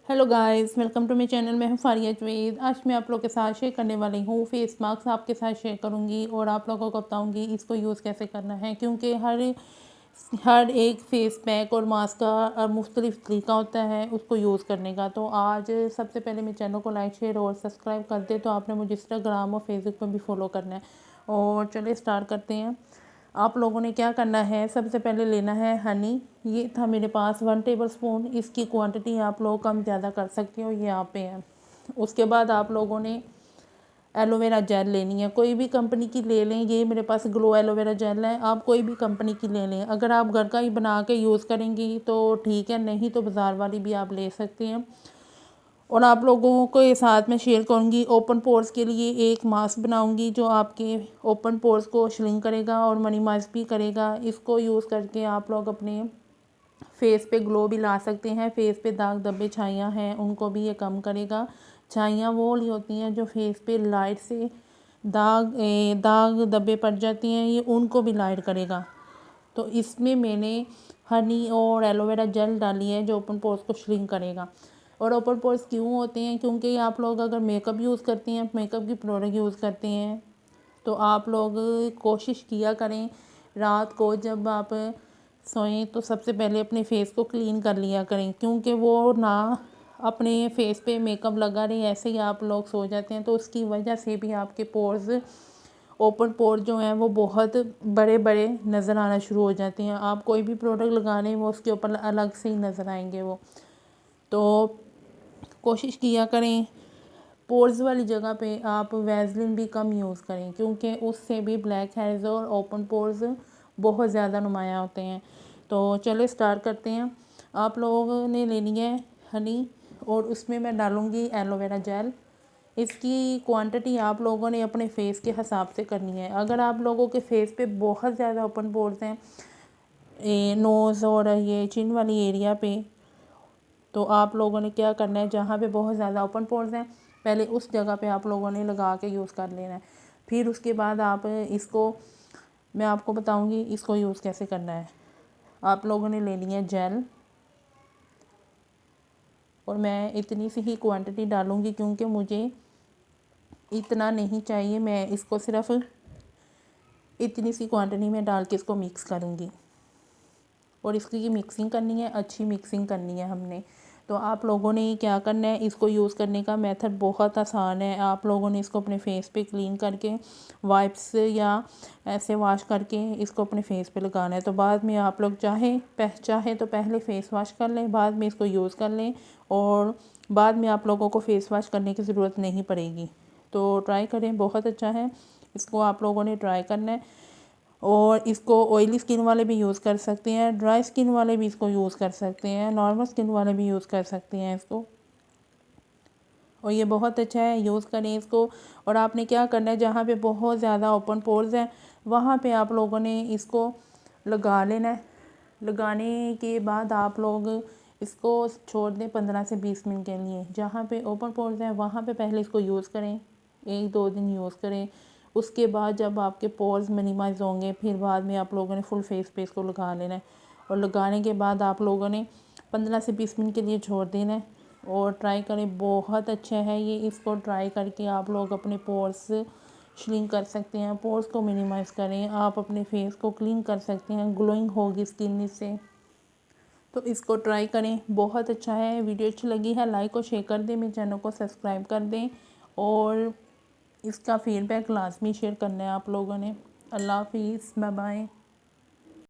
Hello guys, welcome to my channel. मैं हूं फारिया जवेद। आज मैं आप लोगों के साथ शेयर करने वाली हूं फेस मास्क आपके साथ शेयर करूंगी और आप लोगों को बताऊंगी इसको यूज़ कैसे करना है, क्योंकि हर एक फेस पैक और मास्क का मुख्तलिफ तरीका होता है उसको यूज़ करने का। तो आज सबसे पहले मेरे चैनल को लाइक शेयर और सब्सक्राइब कर दे। तो आपने मुझे इंस्टाग्राम और फेसबुक पर भी फॉलो करना है। और चलिए स्टार्ट करते हैं। आप लोगों ने क्या करना है, सबसे पहले लेना है हनी। ये था मेरे पास 1 टेबल स्पून। इसकी क्वांटिटी आप लोग कम ज़्यादा कर सकते हो, ये यहाँ पे है। उसके बाद आप लोगों ने एलोवेरा जेल लेनी है, कोई भी कंपनी की ले लें। ये मेरे पास ग्लो एलोवेरा जेल है, आप कोई भी कंपनी की ले लें। अगर आप घर का ही बना के यूज़ करेंगी तो ठीक है, नहीं तो बाज़ार वाली भी आप ले सकते हैं। और आप लोगों को ये साथ में शेयर करूँगी ओपन पोर्स के लिए एक मास्क बनाऊँगी जो आपके ओपन पोर्स को श्रिंक करेगा और मिनिमाइज भी करेगा। इसको यूज़ करके आप लोग अपने फेस पे ग्लो भी ला सकते हैं। फेस पे दाग धब्बे छाइयाँ हैं उनको भी ये कम करेगा। छाइयाँ वो वाली होती हैं जो फेस पे लाइट से दाग धब्बे पड़ जाती हैं, ये उनको भी लाइट करेगा। तो इसमें मैंने हनी और एलोवेरा जेल डाली है जो ओपन पोर्स को श्रिंक करेगा। और ओपन पोर्स क्यों होते हैं, क्योंकि आप लोग अगर मेकअप यूज़ करती हैं, मेकअप की प्रोडक्ट यूज़ करते हैं, तो आप लोग कोशिश किया करें रात को जब आप सोएं तो सबसे पहले अपने फेस को क्लीन कर लिया करें, क्योंकि वो ना अपने फेस पे मेकअप लगा रहे ऐसे ही आप लोग सो जाते हैं तो उसकी वजह से भी आपके पोर्स ओपन पोर जो हैं वो बहुत बड़े बड़े नज़र आना शुरू हो जाते हैं। आप कोई भी प्रोडक्ट लगा लें वो उसके ऊपर अलग से ही नज़र आएंगे वो। तो कोशिश किया करें पोर्स वाली जगह पे आप वैसलीन भी कम यूज़ करें, क्योंकि उससे भी ब्लैक हेड्स और ओपन पोर्स बहुत ज़्यादा नुमाया होते हैं। तो चलो स्टार्ट करते हैं। आप लोगों ने लेनी है हनी और उसमें मैं डालूँगी एलोवेरा जेल। इसकी क्वांटिटी आप लोगों ने अपने फेस के हिसाब से करनी है। अगर आप लोगों के फेस पे बहुत ज़्यादा ओपन पोर्स हैं, नोज़ और ये चिन वाली एरिया पे, तो आप लोगों ने क्या करना है, जहाँ पे बहुत ज़्यादा ओपन पोर्स हैं पहले उस जगह पे आप लोगों ने लगा के यूज़ कर लेना है। फिर उसके बाद आप इसको मैं आपको बताऊंगी इसको यूज़ कैसे करना है। आप लोगों ने लेनी है जेल और मैं इतनी सी ही क्वांटिटी डालूंगी क्योंकि मुझे इतना नहीं चाहिए। मैं इसको सिर्फ इतनी सी क्वांटिटी में डाल के इसको मिक्स करूँगी और इसकी मिक्सिंग करनी है, अच्छी मिक्सिंग करनी है हमने। तो आप लोगों ने क्या करना है, इसको यूज़ करने का मेथड बहुत आसान है। आप लोगों ने इसको अपने फेस पे क्लीन करके वाइप्स या ऐसे वॉश करके इसको अपने फेस पे लगाना है। तो बाद में आप लोग चाहे तो पहले फेस वॉश कर लें, बाद में इसको यूज़ कर लें और बाद में आप लोगों को फेस वॉश करने की ज़रूरत नहीं पड़ेगी। तो ट्राई करें, बहुत अच्छा है। इसको आप लोगों ने ट्राई करना है। और इसको ऑयली स्किन वाले भी यूज़ कर सकते हैं, ड्राई स्किन वाले भी इसको यूज़ कर सकते हैं, नॉर्मल स्किन वाले भी यूज़ कर सकते हैं इसको। और ये बहुत अच्छा है, यूज़ करें इसको। और आपने क्या करना है, जहाँ पे बहुत ज़्यादा ओपन पोर्स हैं वहाँ पे आप लोगों ने इसको लगा लेना है। लगाने के बाद आप लोग इसको छोड़ दें 15 से 20 मिनट के लिए। जहाँ पे ओपन पोर्स हैं वहाँ पे पहले इसको यूज़ करें, 1-2 दिन यूज़ करें। उसके बाद जब आपके पोर्स मिनिमाइज होंगे फिर बाद में आप लोगों ने फुल फेस पे इसको लगा लेना है। और लगाने के बाद आप लोगों ने 15 से 20 मिनट के लिए छोड़ देना है और ट्राई करें, बहुत अच्छा है ये। इसको ट्राई करके आप लोग अपने पोर्स श्रिंक कर सकते हैं, पोर्स को मिनिमाइज़ करें, आप अपने फेस को क्लीन कर सकते हैं, ग्लोइंग होगी स्किन इससे। तो इसको ट्राई करें, बहुत अच्छा है। वीडियो अच्छी लगी है लाइक और शेयर कर दें, मेरे चैनल को सब्सक्राइब कर दें और इसका फीडबैक लाजमी शेयर करना है आप लोगों ने। अल्लाह हाफिज़, बाय बाय।